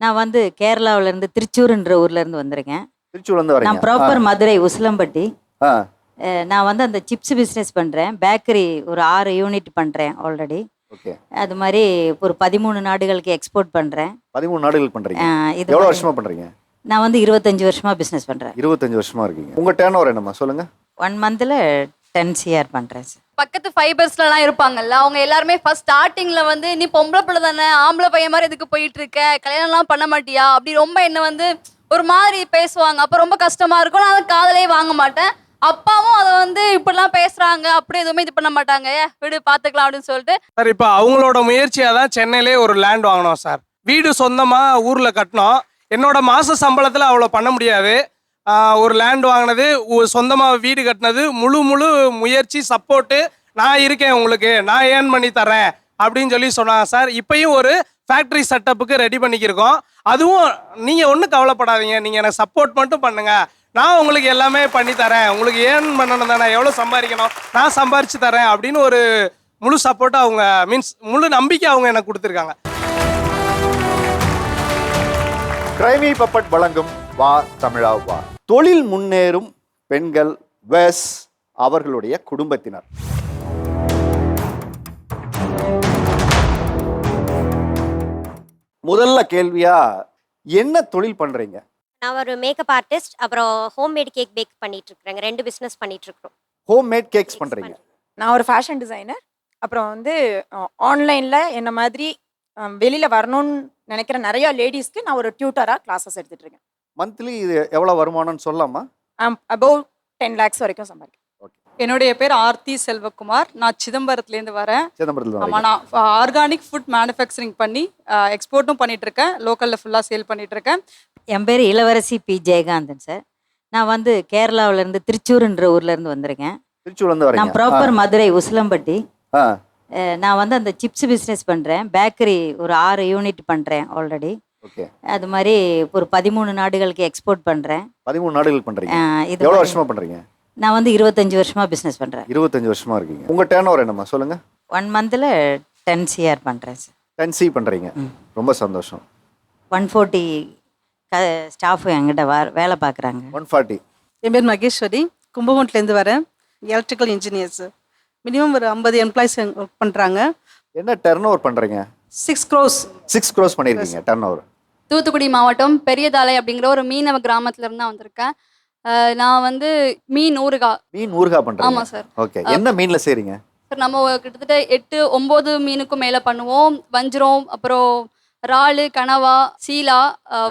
நான் வந்து கேரளாவிலேருந்து திருச்சூர்ன்ற ஊர்லேருந்து வந்திருக்கேன். திருச்சூர்லேருந்து வரீங்க? நான் ப்ராப்பர் மதுரை உசிலம்பட்டி. ஆ நான் வந்து அந்த சிப்ஸ் பிஸ்னஸ் பண்ணுறேன். பேக்கரி ஒரு 6 யூனிட் பண்ணுறேன் ஆல்ரெடி. ஓகே. அது மாதிரி ஒரு 13 நாடுகளுக்கு எக்ஸ்போர்ட் பண்ணுறேன். 13 நாடுகள் பண்ணுறீங்க? இது எவ்வளோ மாதிரி வருஷமா பண்ணுறீங்க? நான் வந்து 25 வருஷமாக பிஸ்னஸ் பண்ணுறேன். 25 வருஷமா இருக்கீங்க. உங்கள் டேர்ன் ஓவர் என்னம்மா சொல்லுங்கள்? 1 மந்தில் 10 CR பண்ணுறேன் சார். பக்கத்து ஃபைபர்ஸ்லலாம் இருப்பாங்கல்ல, அவங்க எல்லாருமே ஃபர்ஸ்ட் ஸ்டார்டிங்ல வந்து நீ பொம்பளை பிள்ளை தானே, ஆம்பளை பையன் மாதிரி எதுக்கு போயிட்டு இருக்க, கல்யாணம்லாம் பண்ண மாட்டியா அப்படி ரொம்ப என்ன வந்து ஒரு மாதிரி பேசுவாங்க. அப்போ ரொம்ப கஷ்டமா இருக்கும். நான் அதை காதலே வாங்க மாட்டேன். அப்பாவும் அதை வந்து இப்படிலாம் பேசுறாங்க அப்படி எதுவுமே இது பண்ண மாட்டாங்க. விடு பார்த்துக்கலாம் அப்படின்னு சொல்லிட்டு. சார் இப்போ அவங்களோட முயற்சியாக தான் சென்னையிலே ஒரு லேண்ட் வாங்கினோம் சார். வீடு சொந்தமாக ஊரில் கட்டினோம். என்னோட மாத சம்பளத்தில் அவ்வளோ பண்ண முடியாது. ஒரு லேண்ட் வாங்கினது, சொந்தமாக வீடு கட்டினது, முழு முயற்சி சப்போர்ட்டு நான் இருக்கேன், உங்களுக்கு நான் ஏர்ன் பண்ணி தரேன் அப்படின்னு சொல்லி சொன்னாங்க சார். இப்பயும் ஒரு ஃபேக்ட்ரி செட்டப்புக்கு ரெடி பண்ணிக்கிருக்கோம். அதுவும் நீங்கள் ஒன்றும் கவலைப்படாதீங்க, நீங்கள் எனக்கு சப்போர்ட் மட்டும் பண்ணுங்கள், நான் உங்களுக்கு எல்லாமே பண்ணி தரேன், உங்களுக்கு ஏர்ன் பண்ணணும் தானே, எவ்வளோ சம்பாதிக்கணும் நான் சம்பாரிச்சு தரேன் அப்படின்னு ஒரு முழு சப்போர்ட்டை அவங்க முழு நம்பிக்கை அவங்க எனக்கு கொடுத்துருக்காங்க. கிரைமி பப்பட் வழங்கும் வா தமிழா வா. தொழில் முன்னேறும் பெண்கள் வெஸ் அவர்களுடைய குடும்பத்தினர். முதல்ல கேள்வியா, என்ன தொழில் பண்றீங்க? நான் ஒரு மேக்கப் ஆர்டிஸ்ட், அப்புறம் ஹோம்மேட் கேக் பேக் பண்ணிட்டு இருக்கிறேங்க. 2 பிஸ்னஸ் பண்ணிட்டு இருக்கிறோம். ஹோம் மேட் கேக்ஸ் பண்றீங்க? நான் ஒரு ஃபேஷன் டிசைனர். அப்புறம் வந்து ஆன்லைனில் என்ன மாதிரி வெளியில் வரணும்னு நினைக்கிற நிறைய லேடிஸ்க்கு நான் ஒரு டியூட்டராக கிளாஸஸ் எடுத்துட்டு இருக்கேன். மந்த்லி இது எவ்வளோ வருமானம்னு சொல்லலாமா? அபவ் 10 lakhs வரைக்கும் சம்பாதிக்கிறேன். என்னுடைய பேர் ஆர்த்தி செல்வகுமார். நான் சிதம்பரத்துலேருந்து வரேன். சிதம்பரத்தில்? ஆமாம், நான் ஆர்கானிக் ஃபுட் மேனுஃபேக்சரிங் பண்ணி எக்ஸ்போர்ட்டும் பண்ணிட்டு இருக்கேன், லோக்கலில் ஃபுல்லாக சேல் பண்ணிட்டு இருக்கேன். என் பேர் இளவரசி பி ஜெயகாந்தன் சார். நான் வந்து கேரளாவிலேருந்து திருச்சூர்ன்ற ஊர்லேருந்து வந்திருக்கேன். திருச்சூர்லேருந்து வரீங்க? நான் ப்ராப்பர் மதுரை உசிலம்பட்டி. ஆ நான் வந்து அந்த சிப்ஸ் பிஸ்னஸ் பண்ணுறேன். பேக்கரி ஒரு 6 யூனிட் பண்ணுறேன் ஆல்ரெடி. ஓகே. அது மாதிரி ஒரு 13 நாடுகளுக்கு எக்ஸ்போர்ட் பண்ணுறேன். 13 நாடுகள் பண்றீங்க? இது எவ்வளோ மாதிரி வருஷமா பண்றீங்க? நான் வந்து 25 வருஷமாக பிஸ்னஸ் பண்ணுறேன். 25 வருஷமா இருக்கீங்க. உங்க டேர்ன் ஓவர் என்னம்மா சொல்லுங்க? 1 மந்தில் 10 CR பண்ணுறேன் சார். 10 C பண்றீங்க? ரொம்ப சந்தோஷம். 140 ஸ்டாஃப் என்கிட்ட வேலை பார்க்குறாங்க. 140. என் பேர் மகேஸ்வரி, கும்பகோணத்துலேருந்து வரேன். Electrical engineers. மினிமம் ஒரு 50 எம்ப்ளாயிஸ் ஒர்க் பண்ணுறாங்க. என்ன டர்ன் ஓவர் பண்றீங்க? 6 crores. 6 crores பண்ணிருக்கீங்க டர்ன் ஓவர். தூத்துக்குடி மாவட்டம் பெரியதாலை அப்படிங்கிற ஒரு மீனவ கிராமத்துல இருந்து தான் வந்திருக்கேன். நான் வந்து மீன் ஊறுகாய். மீன் ஊறுகாய் பண்றீங்க? ஆமாம் சார். ஓகே. என்ன மீன்ல செய்றீங்க? சார் நம்ம கிட்டத்தட்ட 8-9 மீனுக்கும் மேலே பண்ணுவோம். வஞ்சிரம், அப்புறம் இறாலு, கனவா, சீலா,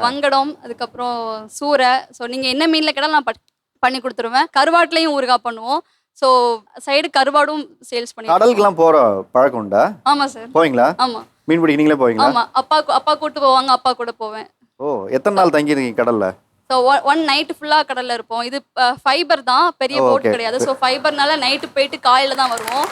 வங்கடம், அதுக்கப்புறம் சூரை. ஸோ நீங்கள் என்ன மீனில் கேட்டாலும் நான் பண்ணி கொடுத்துருவேன். கருவாட்டிலையும் ஊறுகாய் பண்ணுவோம். ஸோ சைடு கருவாடும் சேல்ஸ் பண்ணி. கடலுக்குலாம் போற பழக்கம் உண்டா? ஆமாம் சார். போவீங்களா? ஆமாம். மீன் பிடிக்க நீங்களே போவீங்களா? ஆமாம், அப்பா கூட்டு போவாங்க, அப்பா கூட போவேன். ஓ, எத்தனை நாள் தங்கியிருக்கீங்க கடல்ல? ஸோ 1 நைட்டு ஃபுல்லாக கடலில் இருப்போம். இது ஃபைபர் தான், பெரிய போட் கிடையாது. ஸோ ஃபைபர்னால நைட்டு போயிட்டு காலையில் தான் வருவோம்.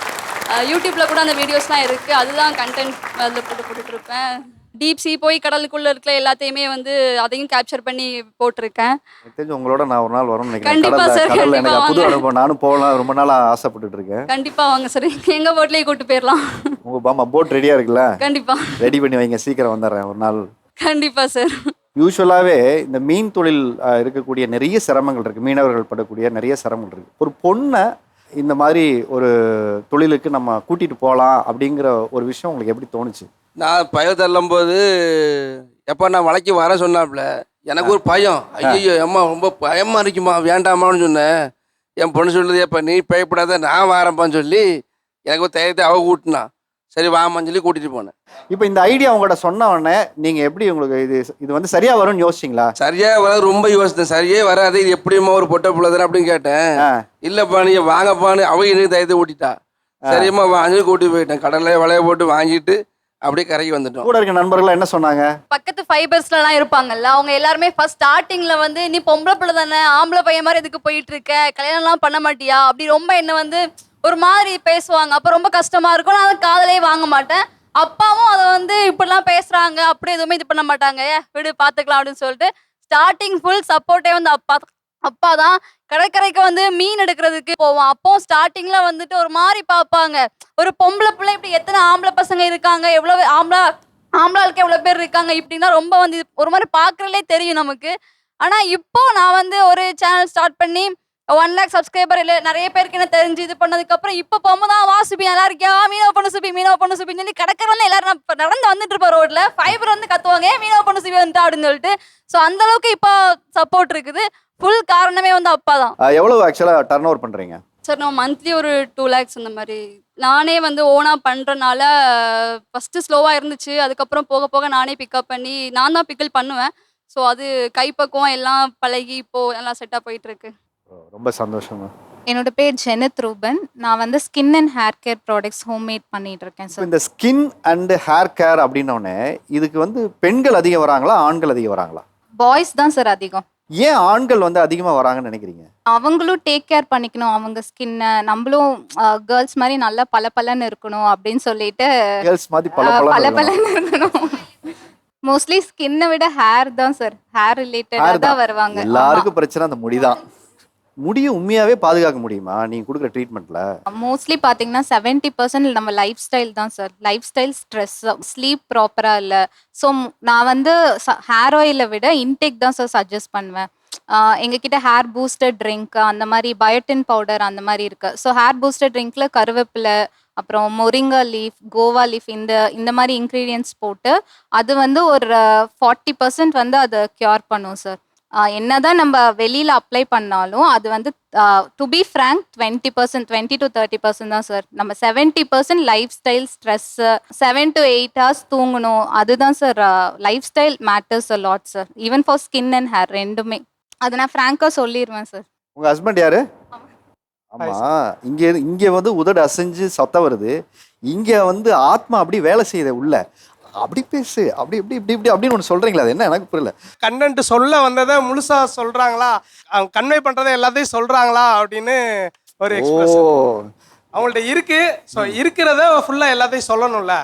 யூடியூப்பில் கூட அந்த வீடியோஸ்லாம் இருக்குது. அதுதான் கண்டென்ட் அதில் போட்டுட்ருப்பேன். டீப் சி போய் கடலுக்குள்ளே இருக்கிற எல்லாத்தையுமே வந்து அதையும் கேப்சர் பண்ணி போட்டிருக்கேன். தெரிஞ்சு உங்களோட நான் ஒரு நாள் வரணும்னு நினைக்கிறேன். கண்டிப்பா சார், கடல்ல எனக்கு கண்டிப்பா புது வாங்க. அனுபவம். நானும் போகலாம், ரொம்ப நாளா ஆசைப்பட்டுட்டு இருக்கேன். கண்டிப்பாக வாங்க சார், எங்கள் போட்லேயே கூட்டு போயிடலாம். உங்க பாமா போட் ரெடியா இருக்குல்ல? கண்டிப்பாக ரெடி பண்ணி வைங்க, சீக்கிரம் வந்துடுறேன் ஒரு நாள். கண்டிப்பாக சார். யூஸ்வலாகவே இந்த மீன் தொழில் இருக்கக்கூடிய நிறைய சிரமங்கள் இருக்குது. மீனவர்கள் படக்கூடிய நிறைய சிரமங்கள் இருக்குது. ஒரு பொண்ணை இந்த மாதிரி ஒரு தொழிலுக்கு நம்ம கூட்டிகிட்டு போகலாம் அப்படிங்கிற ஒரு விஷயம் உங்களுக்கு எப்படி தோணுச்சு? நான் பயம் தள்ளும்போது எப்போ நான் வளைக்கு வர சொன்னாப்புல எனக்கு ஒரு பயம். ஐயோ அம்மா ரொம்ப பயமாக இருக்குமா, வேண்டாமான்னு சொன்னேன். என் பொண்ணு சொல்லுது, எப்போ நீ பயப்படாத நான் வரப்பான்னு சொல்லி எனக்கு ஒரு தைரியத்தை அவ கூட்டினா. சரி வாமான்னு சொல்லி கூட்டிகிட்டு போனேன். இப்போ இந்த ஐடியா உங்கள்கிட்ட சொன்ன உடனே நீங்கள் எப்படி உங்களுக்கு இது வந்து சரியாக வரும்னு யோசிச்சிங்களா? சரியாக வர ரொம்ப யோசித்தேன். சரியே வராது, இது எப்படியுமா ஒரு பொட்டை பிள்ளைதானே அப்படின்னு கேட்டேன். இல்லைப்பா நீங்கள் வாங்கப்பான்னு அவ எனக்கு தைரியத்தை ஊட்டிட்டா. சரியம்மா வாங்கி கூட்டிட்டு போயிட்டேன். கடலில் வலைய போட்டு வாங்கிட்டு அப்படியே கரைக்கு வந்துட்டோம். கூட இருக்க நண்பர்கள் என்ன சொன்னாங்க? பக்கத்து ஃபைபர்ஸ்லலாம் இருப்பாங்கல்ல, அவங்க எல்லாருமே ஃபர்ஸ்ட் ஸ்டார்டிங்ல வந்து நீ பொம்பளை பிள்ளை தானே, ஆம்பளை பையன் மாதிரி எதுக்கு போயிட்டு இருக்க, கல்யாணம்லாம் பண்ண மாட்டியா அப்படி ரொம்ப என்ன வந்து ஒரு மாதிரி பேசுவாங்க. அப்போ ரொம்ப கஷ்டமா இருக்கும். நான் அதை காதலே வாங்க மாட்டேன். அப்பாவும் அதை வந்து இப்படிலாம் பேசுறாங்க அப்படி எதுவுமே இது பண்ண மாட்டாங்க. விடு பார்த்துக்கலாம் அப்படின்னு சொல்லிட்டு ஸ்டார்டிங் ஃபுல் சப்போர்ட்டே வந்து அப்பா தான். கடற்கரைக்கு வந்து மீன் எடுக்கிறதுக்கு போவோம். அப்போ ஸ்டார்டிங்ல வந்துட்டு ஒரு மாதிரி பார்ப்பாங்க, ஒரு பொம்பளை பிள்ளை இப்படி எத்தனை ஆம்பளை பசங்க இருக்காங்க, எவ்வளவு ஆம்பளாளுக்கு எவ்வளோ பேர் இருக்காங்க இப்படின்னா ரொம்ப வந்து ஒரு மாதிரி பார்க்குறதுலே தெரியும் நமக்கு. ஆனால் இப்போ நான் வந்து ஒரு சேனல் ஸ்டார்ட் பண்ணி 1 lakh சப்ஸ்கிரைபர் இல்லை நிறைய பேருக்கு என்ன தெரிஞ்சு இது பண்ணதுக்கப்புறம் இப்போ போகும்போது தான் வா சுபி நல்லா இருக்கியா, மீனவ பொண்ணு சுபின்னு சொல்லி கடற்கரை எல்லாரும் நான் நடந்து வந்துட்டு இருப்பேன் ரோட்ல, ஃபைபர் வந்து கத்துவாங்க மீனவ பொண்ணு சுபி வந்துட்டா அப்படின்னு சொல்லிட்டு. ஸோ அந்த அளவுக்கு இப்போ சப்போர்ட் இருக்குது. ஃபுல் காரணமே வந்து அப்பா தான். எவ்வளவு ஆக்சுவலா டர்ன் ஓவர் பண்றீங்க? சார் நான் மந்த்லி ஒரு 2 lakhs அந்த மாதிரி நானே வந்து ஓனாக பண்ணுறனால ஃபஸ்ட்டு ஸ்லோவாக இருந்துச்சு. அதுக்கப்புறம் போக போக நானே பிக்கப் பண்ணி நான் தான் பிக்கிள் பண்ணுவேன். ஸோ அது கைப்பக்குவம் எல்லாம் பழகி இப்போது எல்லாம் செட்டாக போயிட்டுருக்கு. ரொம்ப சந்தோஷமா. என்னோட பேர் ஜெனத் ரூபன். நான் வந்து skin and hair care products homemade பண்ணிட்டு இருக்கேன் சார். இந்த ஸ்கின் அண்ட் ஹேர் கேர் அப்படின்னோடனே இதுக்கு வந்து பெண்கள் அதிகம் வராங்களா ஆண்கள் அதிகம் வராங்களா? பாய்ஸ் தான் சார் அதிகம். ஏன் ஆண்கள் வந்து அதிகமா வராங்கன்னு நினைக்கிறீங்க? அவங்களும் டேக் கேர் பண்ணிக்கணும் அவங்க ஸ்கின்னை, நம்மளும் கேர்ள்ஸ் மாதிரி நல்லா பளபளன்னு இருக்கணும் அப்படின்னு சொல்லிட்டு கேர்ள்ஸ் மாதிரி பளபளன்னு இருக்கணும். மோஸ்ட்லி ஸ்கின்னை விட ஹேர் தான் சார், ஹேர் ரிலேட்டடாக தான் வருவாங்க. எல்லாருக்கும் பிரச்சனை அந்த முடிதான். முடியை உண்மையாவே பாதுகாக்க முடியுமா நீங்க கொடுக்குற ட்ரீட்மெண்ட்ல? மோஸ்ட்லி பார்த்தீங்கன்னா 70% நம்ம லைஃப் ஸ்டைல் தான் sir. Life style, stress, sleep ப்ராப்பராக இல்லை. ஸோ நான் வந்து ஹேர் ஆயிலை விட இன்டேக் தான் சார் சஜஸ்ட் பண்ணுவேன். எங்ககிட்ட ஹேர் பூஸ்டர் ட்ரிங்க், அந்த மாதிரி பயோட்டின் பவுடர் அந்த மாதிரி இருக்கு. ஸோ ஹேர் பூஸ்டர் ட்ரிங்க்ல கருவேப்பிலை, அப்புறம் மொரிங்கா லீஃப், கோவா லீஃப், இந்த மாதிரி இன்க்ரீடியன்ட்ஸ் போட்டு அது வந்து ஒரு 40% வந்து அதை க்யூர் பண்ணும் சார். என்னதான் நம்ம வெளியில அப்ளை பண்ணாலும் அது வந்து டு பி ஃப்ரேங்க் 20% to 30% தான் சார். நம்ம 70% life style, stress, 7 to 8 hours தூங்கணும், அதுதான் sir. Life style matters a lot sir, even for skin and hair ரெண்டுமே. அதை நான் ஃப்ராங்காக சொல்லிடுவேன் சார். உங்க ஹஸ்பண்ட் யாரு? ஆமா, இங்க வந்து உதடு அசைஞ்சு சத்த வருது, இங்க வந்து ஆத்மா அப்படி வேலை செய்யுது உள்ள. அப்படி பேசு, அப்படி இப்படி இப்படி இப்படி அப்படின்னு ஒன்று சொல்றீங்களா? அது என்ன எனக்கு புரியல. கண்டென்ட் சொல்ல வந்ததை முழுசா சொல்றாங்களா, அவங்க கன்வே பண்றதை எல்லாத்தையும் சொல்றாங்களா அப்படின்னு ஒரு எக்ஸ்பிரஷன் அவங்கள்ட்ட இருக்கு. ஸோ இருக்கிறத ஃபுல்லா எல்லாத்தையும் சொல்லணும்ல.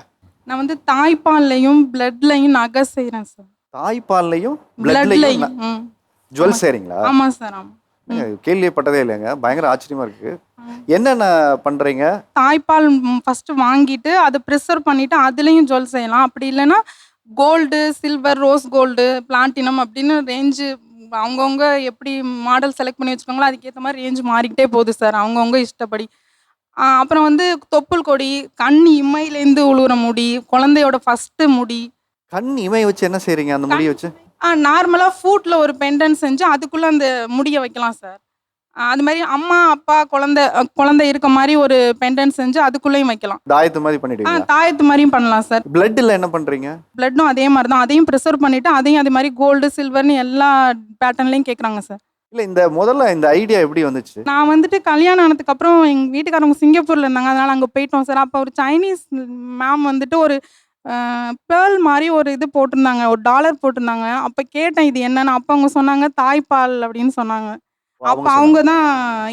நான் வந்து தாய்ப்பால்லையும் பிளட்லையும் நகை செய்கிறேன் சார். தாய்ப்பால்லையும் பிளட்லையும் ஜுவல் செய்றீங்களா? ஆமாம் சார். ஆமாம், கேள்விப்பட்டதே இல்லைங்க, பயங்கர ஆச்சரியமா இருக்கு. என்னென்ன பண்றீங்க? தாய்ப்பால் ஃபர்ஸ்ட் வாங்கிட்டு அதை ப்ரிசர்வ் பண்ணிட்டு அதுலேயும் ஜுவல் செய்யலாம். அப்படி இல்லைன்னா gold, silver, rose gold, platinum அப்படின்னு ரேஞ்சு அவங்கவுங்க எப்படி மாடல் செலக்ட் பண்ணி வச்சுக்கோங்களோ அதுக்கேற்ற மாதிரி ரேஞ்சு மாறிக்கிட்டே போகுது சார், அவங்கவுங்க இஷ்டப்படி. அப்புறம் வந்து தொப்புள் கொடி, கண் இமையிலேருந்து உழுவுற முடி, குழந்தையோட ஃபர்ஸ்ட் முடி. கண் இமை வச்சு என்ன செய்றீங்க அந்த முடியை வச்சு? நார்மலாக ஃபூட்டில் ஒரு பெண்டன் செஞ்சு அதுக்குள்ளே அந்த முடியை வைக்கலாம் சார். அது மாதிரி அம்மா அப்பா குழந்தை இருக்க மாதிரி ஒரு பெண்டன் செஞ்சு அதுக்குள்ளேயும் வைக்கலாம். தாயத்து மாதிரி பண்ணிடுவீங்க? தாயத்து மாதிரியும் பண்ணலாம் சார். பிளட்ல என்ன பண்றீங்க? பிளட்டும் அதே மாதிரி தான், அதையும் ப்ரிசர்வ் பண்ணிட்டு அதையும் அதே மாதிரி கோல்டு, சில்வர்னு எல்லா பேட்டர்ன்லையும் கேட்குறாங்க சார். இல்லை, முதல்ல இந்த ஐடியா எப்படி வந்துச்சு? நான் வந்துட்டு கல்யாணம் ஆனதுக்கு அப்புறம் எங்கள் வீட்டுக்காரவங்க சிங்கப்பூர்ல இருந்தாங்க, அதனால அங்கே போயிட்டோம் சார். அப்போ ஒரு சைனீஸ் மேம் வந்துட்டு ஒரு பேர்ல் மாதிரி ஒரு இது போட்டிருந்தாங்க, ஒரு டாலர் போட்டிருந்தாங்க. அப்போ கேட்டேன் இது என்னன்னு. அப்போ அவங்க சொன்னாங்க தாய்ப்பால் அப்படின்னு சொன்னாங்க. அப்போ அவங்க தான்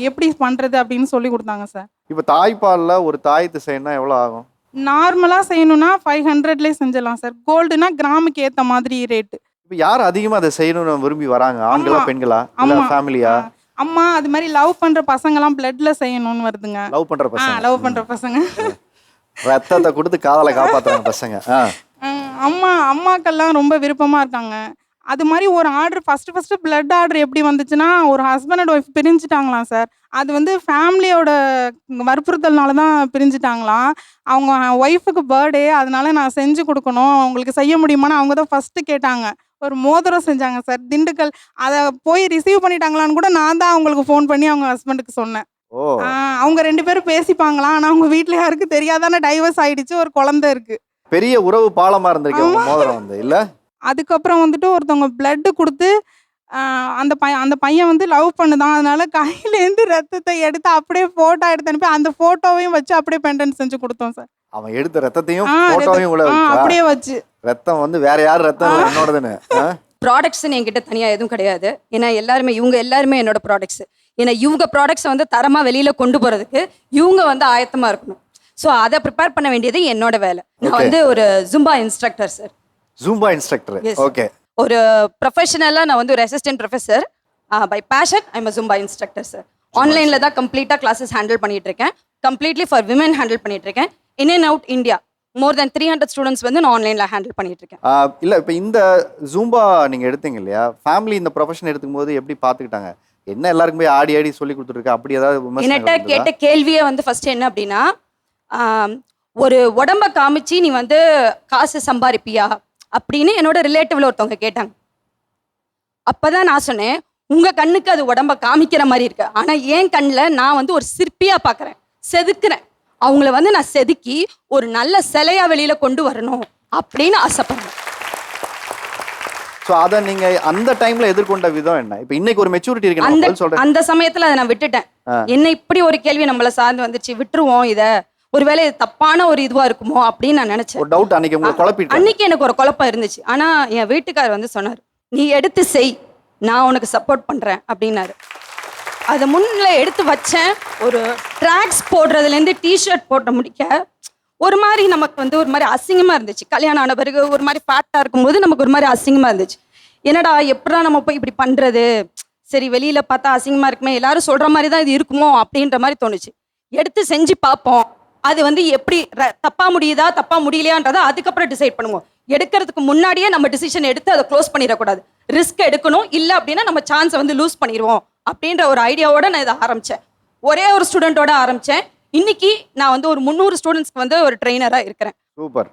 எப்படி பண்ணுறது அப்படின்னு சொல்லி கொடுத்தாங்க சார். இப்போ தாய்ப்பாலில் ஒரு தாயத்து செய்யணும்னா எவ்வளோ ஆகும்? நார்மலாக செய்யணும்னா 500லேயே செஞ்சிடலாம் சார். கோல்டுனா கிராமுக்கு ஏற்ற மாதிரி ரேட்டு. இப்போ யார் அதிகமாக அதை செய்யணும்னு விரும்பி வராங்க? ஆண்களா பெண்களா? ஃபேமிலியா? அம்மா அது மாதிரி லவ் பண்ணுற பசங்களாம் பிளட்ல செய்யணும்னு வருதுங்க. லவ் பண்ணுற பசங்க? லவ் பண்ணுற பசங்க ரத்தத்தை கொடுத்து காதலை காப்பாற்றுறாங்க பசங்க. அம்மாக்கெல்லாம் ரொம்ப விருப்பமாக இருக்காங்க. அது மாதிரி ஒரு ஆர்டர் ஃபஸ்ட்டு பிளட் ஆர்டர் எப்படி வந்துச்சுன்னா, ஒரு ஹஸ்பண்ட் அண்ட் ஒய்ஃப் பிரிஞ்சுட்டாங்களாம் சார். அது வந்து ஃபேமிலியோட வற்புறுத்தல்னால தான் பிரிஞ்சுட்டாங்களாம். அவங்க ஒய்ஃபுக்கு பர்த்டே, அதனால நான் செஞ்சு கொடுக்கணும், அவங்களுக்கு செய்ய முடியுமான்னு அவங்க தான் ஃபஸ்ட்டு கேட்டாங்க. ஒரு மோதிரம் செஞ்சாங்க சார், திண்டுக்கல். அதை போய் ரிசீவ் பண்ணிட்டாங்களான்னு கூட நான் தான் அவங்களுக்கு ஃபோன் பண்ணி அவங்க ஹஸ்பண்டுக்கு சொன்னேன். அவங்க 2 பேரும் பேசிப்பாங்களாம், ஆனால் அவங்க வீட்டில் யாருக்கும் தெரியாதானே, டைவர்ஸ் ஆயிடுச்சு, ஒரு குழந்தை இருக்கு. பெரிய உறவு பாலமாக இருந்திருக்கு மோதிரம் வந்து இல்லை. அதுக்கப்புறம் வந்துட்டு ஒருத்தவங்க பிளட்டு கொடுத்து அந்த பையன் வந்து லவ் பண்ணுதான், அதனால கையிலேருந்து ரத்தத்தை எடுத்து அப்படியே ஃபோட்டோ எடுத்து அனுப்பி அந்த ஃபோட்டோவையும் வச்சு அப்படியே பெண்டன் செஞ்சு கொடுத்தோம் சார். அவன் எடுத்த ரத்தத்தையும் ஃபோட்டோவையும் உள்ள அப்படியே வச்சு. ரத்தம் வந்து வேற யார் ரத்தம் என்னோடதுன்னு? ப்ராடக்ட்ஸ்ன்னு என்கிட்ட தனியாக எதுவும் கிடையாது. ஏன்னா இவங்க எல்லாருமே என்னோட ப்ராடக்ட்ஸ். ஏன்னா இவங்க ப்ராடக்ட்ஸை வந்து தரமாக வெளியில் கொண்டு போகிறதுக்கு இவங்க வந்து ஆயத்தமாக இருக்கணும். ஸோ அதை ப்ரிப்பேர் பண்ண வேண்டியது என்னோட வேலை. நான் வந்து ஒரு zumba instructor sir. Zumba instructor? Okay. ஒரு ப்ரொஃபஷனலாக நான் வந்து ஒரு assistant professor. By passion I'm a zumba instructor sir. ஆன்லைனில் தான் கம்ப்ளீட்டாக கிளாஸஸ் ஹேண்டில் பண்ணிட்டு இருக்கேன். கம்ப்ளீட்லி ஃபார் விமன் ஹேண்டில் பண்ணிட்டு இருக்கேன். In and out India more then 300 students வந்து நான் ஆன்லைனில் ஹேண்டில் பண்ணிட்டு இருக்கேன். இல்லை இப்போ இந்த ஜூம்பா நீங்கள் எடுத்தீங்க இல்லையா, ஃபேமிலி இந்த ப்ரொஃபஷன் எடுத்துக்கும் போது எப்படி பார்த்துக்கிட்டாங்க? என்ன எல்லாருக்கும் போய் ஆடி ஆடி சொல்லி கொடுத்துருக்கா, அப்படி ஏதாவது என்கிட்ட விமர்சனம் கேட்ட கேள்வியே வந்து ஃபர்ஸ்ட் என்ன அப்படின்னா, ஒரு உடம்ப காமிச்சு நீ வந்து காசு சம்பாதிப்பியா அப்படின்னு என்னோட ரிலேட்டிவ்ல ஒருத்தவங்க கேட்டாங்க. அப்பதான் நான் சொன்னேன், உங்க கண்ணுக்கு அது உடம்ப காமிக்கிற மாதிரி இருக்கு, ஆனா என் கண்ணில் நான் வந்து ஒரு சிற்பியா பார்க்குறேன், செதுக்குறேன். அவங்கள வந்து நான் செதுக்கி ஒரு நல்ல சிலையா வெளியில கொண்டு வரணும் அப்படின்னு ஆசைப்படுறேன். ஸோ அதை நீங்கள் அந்த டைமில் எதிர்கொண்ட விதம் என்ன? இப்போ இன்னைக்கு ஒரு மெச்சூரிட்டி இருக்கு, அந்த நான் சொல்கிறேன். அந்த சமயத்துல அதை நான் விட்டுட்டேன். என்ன இப்படி ஒரு கேள்வி நம்மள சார்ந்து வந்துச்சு, விட்டுருவோம் இத, ஒருவேளை இது தப்பான ஒரு இதுவா இருக்குமோ அப்படின்னு நான் நினைச்சேன். ஒரு டவுட் அன்னைக்கு உங்களுக்கு குழப்பிட்டு? அன்னைக்கு எனக்கு ஒரு குழப்பம் இருந்துச்சு. ஆனா என் வீட்டுக்காரர் வந்து சொன்னார், நீ எடுத்து செய், நான் உனக்கு சப்போர்ட் பண்றேன் அப்படின்னாரு. அதை முன்னில எடுத்து வச்சேன். ஒரு ட்ராக்ஸ் போடுறதுலேருந்து டிஷர்ட் போட்ட முடிக்க ஒரு மாதிரி நமக்கு வந்து ஒரு மாதிரி அசிங்கமா இருந்துச்சு. கல்யாணம் ஆன பிறகு ஒரு மாதிரி ஃபேட்டா இருக்கும்போது நமக்கு ஒரு மாதிரி அசிங்கமா இருந்துச்சு. என்னடா எப்படா நம்ம போய் இப்படி பண்றது, சரி வெளியில பார்த்தா அசிங்கமா இருக்குமே, எல்லாரும் சொல்ற மாதிரி தான் இது இருக்குமோ அப்படின்ற மாதிரி தோணுச்சு. எடுத்து செஞ்சு பார்ப்போம், அது வந்து எப்படி தப்பா முடியுதா தப்பா முடியலையான்றதை அதுக்கப்புறம் டிசைட் பண்ணுவோம். எடுக்கிறதுக்கு முன்னாடியே நம்ம டிசிஷன் எடுத்து அதை க்ளோஸ் பண்ணிடக்கூடாது, ரிஸ்க் எடுக்கணும். இல்லை அப்படின்னா நம்ம சான்ஸை வந்து லூஸ் பண்ணிடுவோம் அப்படின்ற ஒரு ஐடியாவோட நான் இதை ஆரம்பித்தேன். ஒரே ஒரு ஸ்டூடெண்ட்டோட ஆரம்பித்தேன். இன்னைக்கு நான் வந்து ஒரு 300 ஸ்டூடெண்ட்ஸ்க்கு வந்து ஒரு ட்ரெயினராக இருக்கிறேன். சூப்பர்.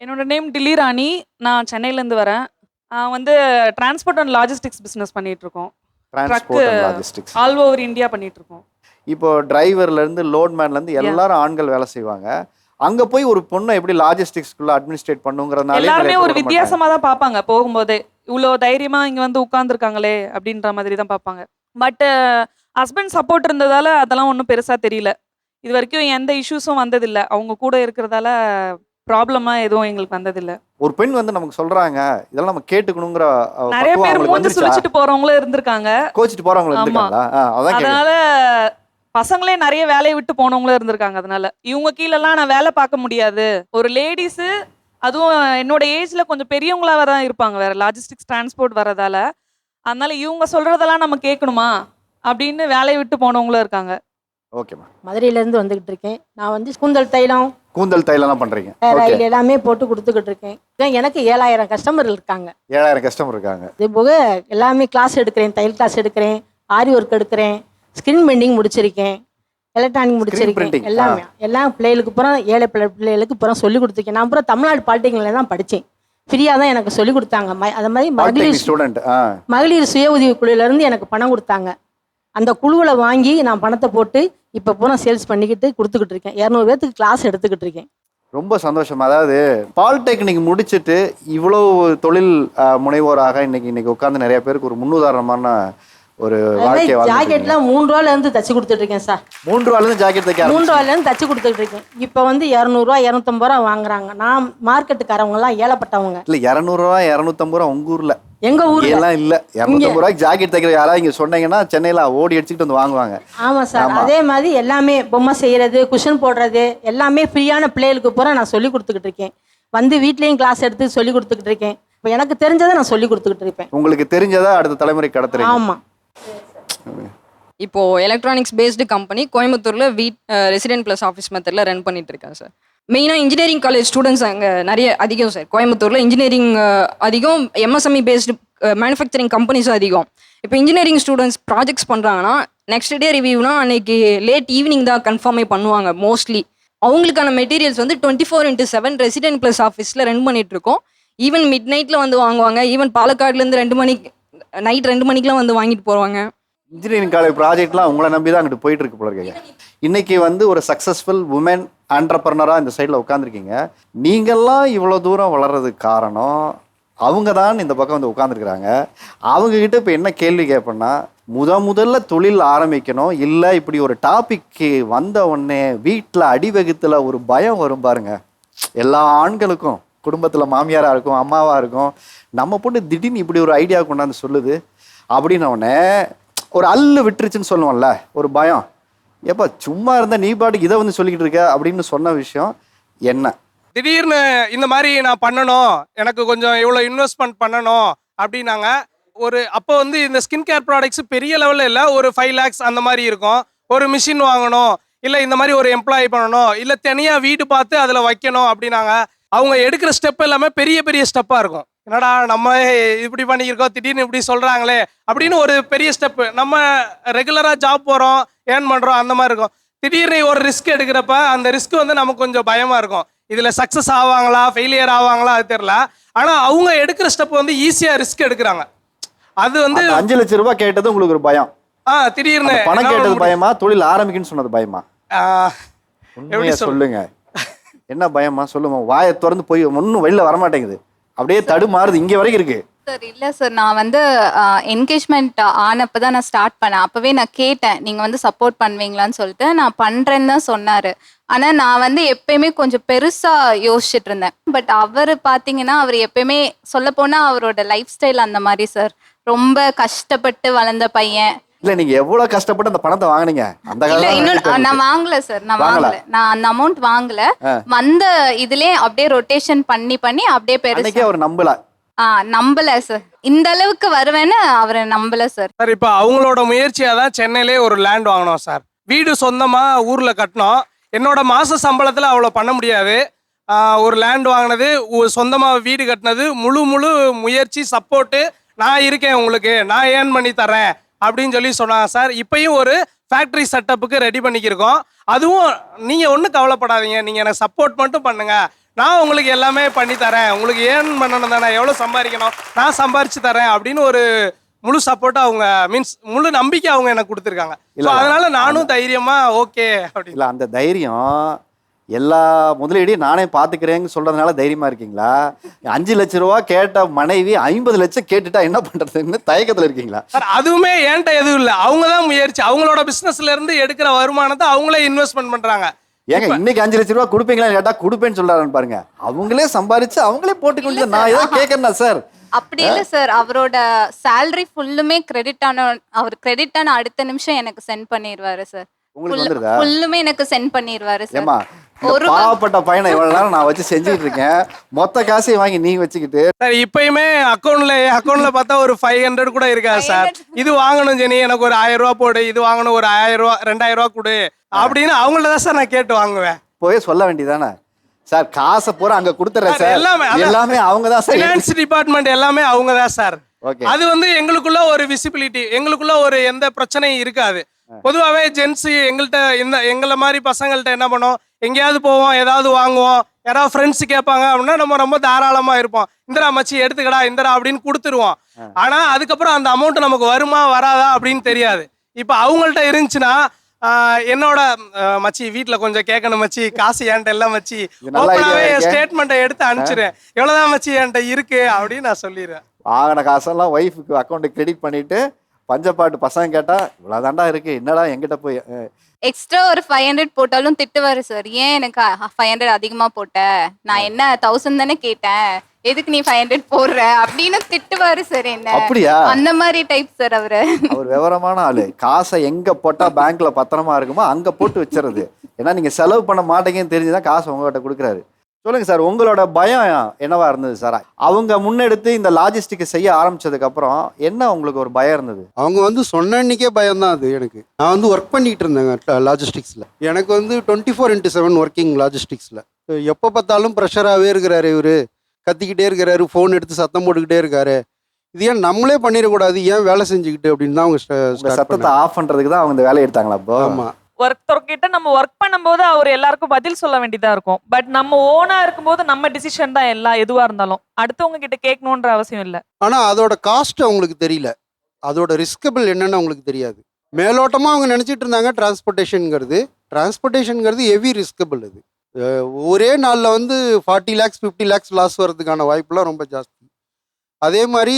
என்னோட நேம் டில்லி ராணி, நான் சென்னையிலேருந்து வரேன். வந்து டிரான்ஸ்போர்ட் அண்ட் லாஜிஸ்டிக்ஸ் பிஸ்னஸ் பண்ணிட்டு இருக்கோம். Transport and logistics all over India பண்ணிட்டு இருக்கோம். இப்போ டிரைவர்லேருந்து லோட்மேன்லேருந்து எல்லாரும் ஆண்கள் வேலை செய்வாங்க. அங்கே போய் ஒரு பொண்ணை எப்படி லாஜிஸ்டிக்ஸ்குள்ள அட்மினிஸ்ட்ரேட் பண்ணுங்கிறதுனால எல்லாருமே ஒரு வித்தியாசமாக தான் பார்ப்பாங்க. போகும்போதே இவ்வளோ தைரியமாக இங்கே வந்து உட்காந்துருக்காங்களே அப்படின்ற மாதிரி தான் பார்ப்பாங்க. பட் ஹஸ்பண்ட் சப்போர்ட் இருந்ததால அதெல்லாம் ஒன்றும் பெருசாக தெரியல. இது வரைக்கும் எந்த இஷ்யூஸும் வந்ததில்லை. அவங்க கூட இருக்கிறதால ப்ராப்ளமாக எதுவும் எங்களுக்கு வந்ததில்லை. ஒரு பெண் வந்து நமக்கு சொல்றாங்க, இதெல்லாம் நம்ம கேட்டுக்கணுங்கிற நிறைய பேர் மூஞ்சி சுழிச்சிட்டு போறவங்களும் இருந்திருக்காங்க, கோச்சிட்டு போறவங்களும் இருந்திருக்காங்களா? அதான் அதனால பசங்களே நிறைய வேலையை விட்டு போனவங்களும் இருந்திருக்காங்க. அதனால இவங்க கீழெல்லாம் நான் வேலை பார்க்க முடியாது. ஒரு லேடிஸு, அதுவும் என்னோட ஏஜ்ல கொஞ்சம் பெரியவங்களா தான் இருப்பாங்க வேற லாஜிஸ்டிக்ஸ் டிரான்ஸ்போர்ட் வரதால. அதனால இவங்க சொல்றதெல்லாம் நம்ம கேட்கணுமா அப்படின்னு வேலையை விட்டு போனவங்களும் இருக்காங்க. ஓகேம்மா. மதுரையிலேருந்து வந்துகிட்டு இருக்கேன். நான் வந்து கூந்தல் தைலம் பண்றீங்க, ரயில் எல்லாமே போட்டு கொடுத்துக்கிட்டு இருக்கேன். எனக்கு 7000 கஸ்டமர் இருக்காங்க. 7000 கஸ்டமர் இருக்காங்க. இது போக எல்லாமே கிளாஸ் எடுக்கிறேன், தையல் கிளாஸ் எடுக்கிறேன், ஆரி ஒர்க் எடுக்கிறேன், ஸ்கிரீன் பெயிண்டிங் முடிச்சிருக்கேன், எலக்ட்ரானிக் முடிச்சிருக்கேன். எல்லாமே எல்லாம் பிள்ளைகளுக்கு பூரா ஏழை பிள்ளைகளுக்கு பூரா சொல்லி கொடுத்துருக்கேன். நான் பூரா தமிழ்நாடு பாலிடெக்னிக்ல தான் படித்தேன். ஃப்ரீயாக தான் எனக்கு சொல்லி கொடுத்தாங்க. அது மாதிரி மகளிர் சுய உதவி குழுவிலேருந்து எனக்கு பணம் கொடுத்தாங்க. அந்த குழுவில் வாங்கி நான் பணத்தை போட்டு இப்போ பூரா சேல்ஸ் பண்ணிக்கிட்டு கொடுத்துக்கிட்டு இருக்கேன். 200 பேர்த்துக்கு கிளாஸ் எடுத்துக்கிட்டு இருக்கேன். ரொம்ப சந்தோஷம். அதாவது பாலிடெக்னிக் முடிச்சுட்டு இவ்வளோ தொழில் முனைவோராக இன்னைக்கு உட்காந்து நிறைய பேருக்கு ஒரு முன்னுதாரணமான ஒரு வாழ்க்கை. ஜாக்கெட்லாம் 3 ரூபாயிலேருந்து தச்சு கொடுத்துட்டு இருக்கேன் சார். 3 ரூபாயிலேருந்து ஜாக்கெட் தைக்க 3 ரூபாயிலேருந்து தச்சு கொடுத்துட்டு இருக்கேன். இப்போ வந்து 200 ரூபா 250 ரூபா வாங்குறாங்க. நான் மார்க்கெட்டுக்காரவங்கலாம் ஏழப்பட்டவங்க. இல்லை 200 ரூபா 250 ரூபா உங்க ஊர்ல? எங்க ஊர்ல எல்லாம் இல்ல. 250 ரூபாய்க்கு ஜாக்கெட் தைக்கிற யாராவது இங்க சொன்னீங்கன்னா சென்னையில ஓடி அடிச்சுட்டு வந்து வாங்குவாங்க. ஆமா சார். அதே மாதிரி எல்லாமே பொம்மை செய்யறது, குஷன் போடுறது எல்லாமே ஃப்ரீயான பிள்ளைகளுக்கு பூரா நான் சொல்லி கொடுத்துக்கிட்டு இருக்கேன். வந்து வீட்லயும் கிளாஸ் எடுத்து சொல்லி கொடுத்துக்கிட்டு இருக்கேன். இப்போ எனக்கு தெரிஞ்சதை நான் சொல்லி கொடுத்துக்கிட்டு இருப்பேன். உங்களுக்கு தெரிஞ்சதை அடுத்த தலைமுறை கடத்துறீங்க. ஆமா. இப்போ எலக்ட்ரானிக்ஸ் பேஸ்டு கம்பெனி கோயம்புத்தூர்ல ரெசிடென்ட் பிளஸ் ஆஃபீஸ் மெத்தட்ல ரன் பண்ணிட்டு இருக்கேன் சார். மெயினாக இன்ஜினியரிங் காலேஜ் ஸ்டூடெண்ட்ஸ் அங்கே நிறைய அதிகம் சார். கோயம்புத்தூரில் இன்ஜினியரிங் அதிகம், எம்எஸ்எம்இ பேஸ்டு மேனுஃபேக்சரிங் கம்பெனிஸும் அதிகம். இப்போ இன்ஜினியரிங் ஸ்டூடெண்ட்ஸ் ப்ராஜெக்ட்ஸ் பண்ணுறாங்கன்னா நெக்ஸ்ட் டே ரிவ்யூனா அன்னைக்கு லேட் ஈவினிங் தான் கன்ஃபார்மே பண்ணுவாங்க மோஸ்ட்லி. அவங்களுக்கான மெட்டீரியல்ஸ் வந்து 24/7 ரெசிடென்ட் ப்ளஸ் ஆஃபீஸில் ரன் பண்ணிட்டு இருக்கோம். ஈவன் மிட் நைட்டில் வந்து வாங்குவாங்க. ஈவன் பாலக்காடுலேருந்து நைட் 2 மணிக்கெலாம் வந்து வாங்கிட்டு போவாங்க. இன்ஜினியரிங் காலேஜ் ப்ராஜெக்ட்லாம் உங்களை நம்பி தான் அங்கிட்டு போயிட்டு இருக்கு போல இருக்கீங்க. இன்னைக்கு வந்து ஒரு சக்ஸஸ்ஃபுல் உமன் ஆண்டர்பிரனராக இந்த சைடில் உட்காந்துருக்கீங்க. நீங்கள்லாம் இவ்வளோ தூரம் வளர்றதுக்கு காரணம் அவங்க தான் இந்த பக்கம் வந்து உட்காந்துருக்குறாங்க. அவங்கக்கிட்ட இப்போ என்ன கேள்வி கேட்பேன்னா, முதல்ல தொழில் ஆரம்பிக்கணும், இல்லை இப்படி ஒரு டாபிக்கு வந்த உடனே வீட்டில் அடிவகுத்தில் ஒரு பயம் வரும் பாருங்க. எல்லா ஆண்களுக்கும் குடும்பத்தில் மாமியாராக இருக்கும், அம்மாவாக இருக்கும், நம்ம போட்டு திடீர்னு இப்படி ஒரு ஐடியா கொண்டாந்து சொல்லுது அப்படின்னோடனே ஒரு அல்லு விட்டுருச்சுன்னு சொல்லுவோம்ல, ஒரு பயம். எப்போ சும்மா இருந்தால் நீ பாட்டுக்கு இதை வந்து சொல்லிக்கிட்டு இருக்க அப்படின்னு சொன்ன விஷயம் என்ன? திடீர்னு இந்த மாதிரி நான் பண்ணணும், எனக்கு கொஞ்சம் இவ்வளோ இன்வெஸ்ட்மெண்ட் பண்ணணும் அப்படின்னாங்க. அப்போ வந்து இந்த ஸ்கின் கேர் ப்ராடக்ட்ஸ் பெரிய லெவலில் இல்லை, ஒரு 5 lakhs அந்த மாதிரி இருக்கும். ஒரு மிஷின் வாங்கணும், இல்லை இந்த மாதிரி ஒரு எம்ப்ளாயி பண்ணணும், இல்லை தனியாக வீடு பார்த்து அதில் வைக்கணும் அப்படின்னாங்க. அவங்க எடுக்கிற ஸ்டெப் எல்லாமே பெரிய பெரிய ஸ்டெப்பாக இருக்கும். என்னடா நம்ம இப்படி பண்ணியிருக்கோம், திடீர்னு இப்படி சொல்கிறாங்களே அப்படின்னு ஒரு பெரிய ஸ்டெப்பு. நம்ம ரெகுலராக ஜாப் போகிறோம், ஏர்ன் பண்ணுறோம், அந்த மாதிரி இருக்கும். திடீர்னு ஒரு ரிஸ்க் எடுக்கிறப்ப அந்த ரிஸ்க் வந்து நமக்கு கொஞ்சம் பயமாக இருக்கும். இதில் சக்ஸஸ் ஆவாங்களா ஃபெயிலியர் ஆவாங்களா அது தெரியல. ஆனால் அவங்க எடுக்கிற ஸ்டெப் வந்து ஈஸியாக ரிஸ்க் எடுக்கிறாங்க. அது வந்து 5 லட்சம் ரூபாய் கேட்டது உங்களுக்கு ஒரு பயம். திடீர்னு பணம் கேட்டது பயமா, தொழில் ஆரம்பிக்குன்னு சொன்னது பயமா? உண்மையா சொல்லுங்க, என்ன பயமா சொல்லுங்க. வாயை திறந்து போய் ஒன்றும் வெளில வரமாட்டேங்குது, அப்படியே தடுமாறுது, இங்கே வரைக்கும் இருக்கு. சார் இல்லை சார், நான் வந்து என்கேஜ்மெண்ட் ஆனப்போ தான் நான் ஸ்டார்ட் பண்ணேன். அப்போவே நான் கேட்டேன் நீங்கள் வந்து சப்போர்ட் பண்ணுவீங்களான்னு சொல்லிட்டு. நான் பண்ணுறேன்னு தான் சொன்னார். ஆனால் நான் வந்து எப்பயுமே கொஞ்சம் பெருசாக யோசிச்சுட்டு இருந்தேன். பட் அவர் பார்த்தீங்கன்னா அவர் எப்பயுமே சொல்லப்போனால் அவரோட லைஃப் ஸ்டைல் அந்த மாதிரி சார். ரொம்ப கஷ்டப்பட்டு வளர்ந்த பையன். இல்ல நீங்க எவ்வளவு கஷ்டப்பட்டு அந்த பணத்தை வாங்குனீங்க? அந்த இல்ல இன்னும் நான் வாங்கல சார், நான் அந்த அமௌண்ட் வாங்கல. வந்த இதுலயே அப்படியே ரொட்டேஷன் பண்ணி அப்படியே பெருசா அவர் நம்பல. நம்பல சார், இந்த அளவுக்கு வருவேன்னு அவரை நம்பல சார். சார் இப்போ அவங்களோட முயற்சியாக தான் சென்னையிலே ஒரு லேண்ட் வாங்கினோம் சார். வீடு சொந்தமாக ஊரில் கட்டினோம். என்னோட மாத சம்பளத்தில் அவ்வளோ பண்ண முடியாது. ஒரு லேண்ட் வாங்கினது, சொந்தமாக வீடு கட்டினது, முழு முயற்சி சப்போர்ட்டு. நான் இருக்கேன் உங்களுக்கு, நான் ஏர்ன் பண்ணி தரேன் அப்படின்னு சொல்லி சொன்னாங்க சார். இப்பயும் ஒரு ஃபேக்ட்ரி செட்டப்புக்கு ரெடி பண்ணிக்கிருக்கோம். அதுவும் நீங்கள் ஒன்றும் கவலைப்படாதீங்க, நீங்கள் எனக்கு சப்போர்ட் மட்டும் பண்ணுங்கள், நான் உங்களுக்கு எல்லாமே பண்ணி தரேன். உங்களுக்கு ஏர்ன் பண்ணணும் தானே, எவ்வளோ சம்பாதிக்கணும், நான் சம்பாரிச்சு தரேன் அப்படின்னு ஒரு முழு சப்போர்ட்டாக அவங்க மீன்ஸ் முழு நம்பிக்கை அவங்க எனக்கு கொடுத்துருக்காங்க. ஸோ அதனால நானும் தைரியமாக ஓகே அப்படி. இல்லை அந்த தைரியம் எல்லா முதலீடையும் நானே பார்த்துக்கிறேன்னு சொல்றதுனால தைரியமா இருக்கீங்களா? 5 லட்சம் ரூபா கேட்ட மனைவி 50 லட்சம் கேட்டுட்டா என்ன பண்றதுன்னு தயக்கத்துல இருக்கீங்களா? சார் அதுவுமே என்கிட்ட எதுவும் இல்லை, அவங்க தான் முயற்சி. அவங்களோட பிசினஸ்ல இருந்து எடுக்கிற வருமானத்தை அவங்களே இன்வெஸ்ட்மெண்ட் பண்றாங்க. ஏங்க இன்னைக்கு 5 லட்சம் ரூபா கொடுப்பீங்களா கேட்டா கொடுப்பேன்னு சொல்றாருன்னு பாருங்க. அவங்களே சம்பாரிச்சு அவங்களே போட்டுக்கொண்டு நான் ஏதோ கேட்கறேன் சார். அப்படி இல்லை சார், அவரோட சேலரி ஃபுல்லுமே கிரெடிட் ஆன அடுத்த நிமிஷம் எனக்கு சென்ட் பண்ணிடுவாரு சார். ஃபுல்லுமே எனக்கு சென்ட் பண்ணிடுவாரு சார். ஒரு பாவப்பட்ட பையனை இவ்வளவு நேரம் நான் வச்சு செஞ்சுட்டு இருக்கேன், மொத்த காசையும் வாங்கி நீங்க வச்சுக்கிட்டு. சார் இப்பயுமே அக்கௌண்ட்ல பார்த்தா ஒரு 500 கூட இருக்காது சார். இது வாங்கணும் ஜெனி, எனக்கு ஒரு 1000 ரூபா போடு, இது வாங்கணும் ஒரு 1000 ரூபா 2000 ரூபா கொடு அப்படின்னு அவங்கள தான் சார் நான் கேட்டு வாங்குவேன். போய் சொல்ல வேண்டியதானே சார், காசை பூரா அங்க கொடுத்துறேன் சார். எல்லாமே அவங்க தான் சார், ஃபினான்ஸ் டிபார்ட்மெண்ட் எல்லாமே அவங்க தான் சார். அது வந்து எங்களுக்குள்ள ஒரு விசிபிலிட்டி, எங்களுக்குள்ள ஒரு எந்த பிரச்சனையும் இருக்காது. பொதுவாகவே ஜென்ஸ் எங்களை மாதிரி பசங்கள்ட்ட என்ன பண்ணோம், எங்கேயாவது போவோம், ஏதாவது வாங்குவோம், யாராவது ஃப்ரெண்ட்ஸ் கேட்பாங்க அப்படின்னா நம்ம ரொம்ப தாராளமா இருப்போம். இந்தரா மச்சி எடுத்துக்கடா இந்தரா அப்படின்னு கொடுத்துருவோம். ஆனா அதுக்கப்புறம் அந்த அமௌண்ட் நமக்கு வருமா வராதா அப்படின்னு தெரியாது. இப்போ அவங்கள்ட்ட இருந்துச்சுன்னா என்னோட மச்சி வீட்டில் கொஞ்சம் கேட்கணும் மச்சி, காசு என்கிட்ட எல்லாம் மச்சி, ஓப்பனாவே ஸ்டேட்மெண்ட்டை எடுத்து அனுப்பிச்சிடுறேன், எவ்வளோதான் மச்சி என்கிட்ட இருக்கு அப்படின்னு நான் சொல்லிடுறேன். வாங்கின காசெல்லாம் ஒய்ஃபுக்கு அக்கௌண்ட்டுக்கு கிரெடிட் பண்ணிட்டு பஞ்சப்பாட்டு பசங்க கேட்டா இவ்வளவுதான்டா இருக்கு, என்னடா எங்கிட்ட போய் எக்ஸ்ட்ரா ஒரு 500 போட்டாலும் திட்டுவாரு சார். ஏன் எனக்கு 500 அதிகமா போட்ட, நான் என்ன 1000 தானே கேட்டேன், எதுக்கு நீ 500 போடுற அப்படின்னு திட்டுவாரு சார் என்ன. அப்படியா? அந்த மாதிரி டைப் சார் அவரு. அவர் விவரமான ஆளு. காசை எங்க போட்டா பேங்க்ல பத்திரமா இருக்குமோ அங்க போட்டு வச்சிருது. ஏன்னா நீங்க செலவு பண்ண மாட்டேங்கன்னு தெரிஞ்சுதான் காசை உங்ககிட்ட கொடுக்குறாரு. சொல்லுங்க சார், உங்களோட பயம் என்னவா இருந்தது சார்? அவங்க முன்னெடுத்து இந்த லாஜிஸ்டிக்கை செய்ய ஆரம்பிச்சதுக்கு அப்புறம் என்ன உங்களுக்கு ஒரு பயம் இருந்தது? அவங்க வந்து சொன்ன அன்னைக்கே பயம் தான் அது எனக்கு. நான் வந்து ஒர்க் பண்ணிட்டு இருந்தேங்க லாஜிஸ்டிக்ஸில். எனக்கு வந்து 24/7 ஒர்க்கிங் லாஜிஸ்டிக்ஸில். எப்போ பார்த்தாலும் ப்ரெஷராகவே இருக்கிறாரு இவர், கத்திக்கிட்டே இருக்கிறாரு, ஃபோன் எடுத்து சத்தம் போட்டுக்கிட்டே இருக்காரு. இது ஏன் நம்மளே பண்ணிடக்கூடாது, ஏன் வேலை செஞ்சுக்கிட்டு அப்படின்னு தான் அவங்க சத்தத்தை ஆஃப் பண்ணுறதுக்கு தான் அவங்க இந்த வேலையை எடுத்தாங்களா? அப்போ ஆமாம், ஒருத்தர்கிட்ட நம்ம ஒர்க் பண்ணும்போது அவர் எல்லாருக்கும் பதில் சொல்ல வேண்டியதா இருக்கும். பட் நம்ம ஓனா இருக்கும்போது நம்ம டிசிஷன் தான் எல்லாம், எதுவா இருந்தாலும் அடுத்தவங்க கிட்ட கேட்கணுன்ற அவசியம் இல்லை. ஆனா அதோட காஸ்ட் அவங்களுக்கு தெரியல, அதோட ரிஸ்கபிள் என்னன்னு அவங்களுக்கு தெரியாது. மேலோட்டமா அவங்க நினைச்சிட்டு இருந்தாங்க டிரான்ஸ்போர்ட்டேஷனுங்கிறது ஹெவி ரிஸ்கபிள். அது ஒரே நாளில் வந்து 40 lakhs 50 lakhs லாஸ் வர்றதுக்கான வாய்ப்புலாம் ரொம்ப ஜாஸ்தி. அதே மாதிரி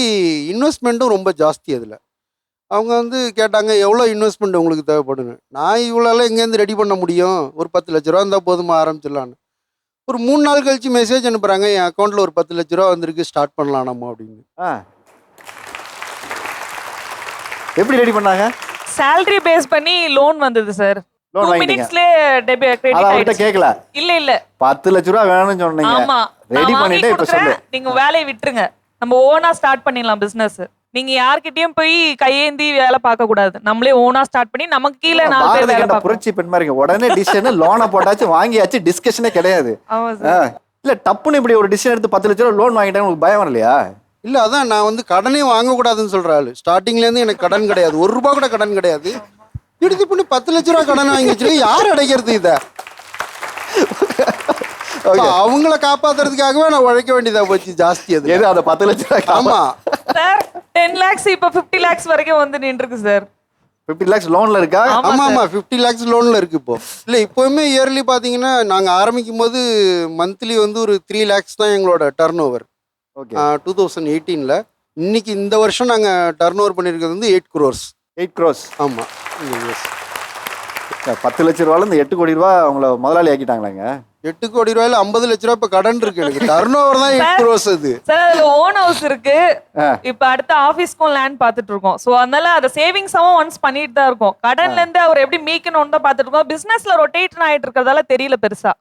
இன்வெஸ்ட்மெண்ட்டும் ரொம்ப ஜாஸ்தி. அதில் அவங்க வந்து கேட்டாங்க எவ்வளோ இன்வெஸ்ட்மெண்ட் உங்களுக்கு தேவைப்படுங்க. நான் இவ்வளோலாம் எங்கேருந்து ரெடி பண்ண முடியும், ஒரு 10 லட்ச ரூபா இருந்தால் போதுமா ஆரம்பிச்சிடலான்னு. ஒரு 3 நாள் கழிச்சு மெசேஜ் அனுப்புகிறாங்க, என் அக்கௌண்ட்டில் ஒரு 10 லட்ச ரூபா வந்திருக்கு, ஸ்டார்ட் பண்ணலாம் நம்ம அப்படின்னு. எப்படி ரெடி பண்ணாங்க? சேலரி பேஸ் பண்ணி லோன் வந்தது சார். 2 மினிட்ஸ்லயே கிரெடிட் ஆயிடுச்சு. கேட்கல இல்ல 10 லட்ச ரூபா வேணும்னு சொன்னீங்க. ஆமா, ரெடி பண்ணிட்டே இப்ப சொல்லு, நீங்க வேலையை விட்டுருங்க, நம்ம ஓனா ஸ்டார்ட் பண்ணிடலாம் பிசினஸ். நீங்க யார்கிட்டயும் போய் கையேந்தி வேலை பார்க்க கூடாது. நம்மளே ஓனா ஸ்டார்ட் பண்ணி நமக்கு கீழே 4 பேர் வேலை பார்க்கணும். புரட்சி பெண் மாதிரி உடனே டிசிஷன் லோனை போட்டாச்சு வாங்கியாச்சு, டிஸ்கஷனே கிடையாது. ஆமா சார். இல்ல டப்புன்னு இப்படி ஒரு டிசிஷன் எடுத்து 10 லட்சம் ரூபா லோன் வாங்கிட்டேன், உங்களுக்கு பயம் வரலையா? இல்லை அதான் நான் வந்து கடனே வாங்கக்கூடாதுன்னு சொல்கிற ஆள். ஸ்டார்டிங்லேருந்து எனக்கு கடன் கிடையாது, 1 ரூபா கூட கடன் கிடையாது. எடுத்து பண்ணி 10 லட்ச ரூபா கடன் வாங்கி வச்சு யார் அடைக்கிறது இதை? அவங்கள காப்பாத்துறதுக்காகவே நான் உழைக்க வேண்டியதா போச்சு ஜாஸ்தி. அது எது அந்த 10 லட்ச ரூபாய்? ஆமா சார் 10 lakhs இப்போ 50 lakhs வரைக்கும் வந்து நின்றுருக்கு சார். 50 lakhs லோன்ல இருக்கா? ஆமா 50 lakhs லோன்ல இருக்கு இப்போ. இல்லை இப்போவுமே இயர்லி பார்த்தீங்கன்னா நாங்கள் ஆரம்பிக்கும் போது மந்த்லி வந்து ஒரு 3 lakhs தான் எங்களோட டர்ன் ஓவர். 2018ல். இன்னைக்கு இந்த வருஷம் நாங்கள் டர்ன் ஓவர் பண்ணியிருக்கிறது வந்து 8 crores. 8 crores. ஆமாம். 10 லட்ச ரூபாயில இந்த 8 கோடி ரூபா அவங்கள முதலாளி ஆக்கிட்டாங்களாங்க. 8 கோடி ரூபாயில 50 லட்ச ரூபாய் இப்ப கடன் இருக்கு எனக்கு. டர்ன் ஓவர் தான் 8 crores. அது சார் அதுல ஓன் ஹவுஸ் இருக்கு. இப்ப அடுத்த ஆபீஸ்க்கும் லேண்ட் பாத்துட்டு இருக்கோம். சோ அதனால அத சேவிங்ஸாவும் ஒன்ஸ் பண்ணிட்டு தான் இருக்கோம். கடன்ல இருந்து அவர் எப்படி மீக்கணும்னு தான் பாத்துட்டு இருக்கோம். பிசினஸ்ல ரொட்டேட் ஆயிட்டு இருக்கறதால தெரியல பெருசா.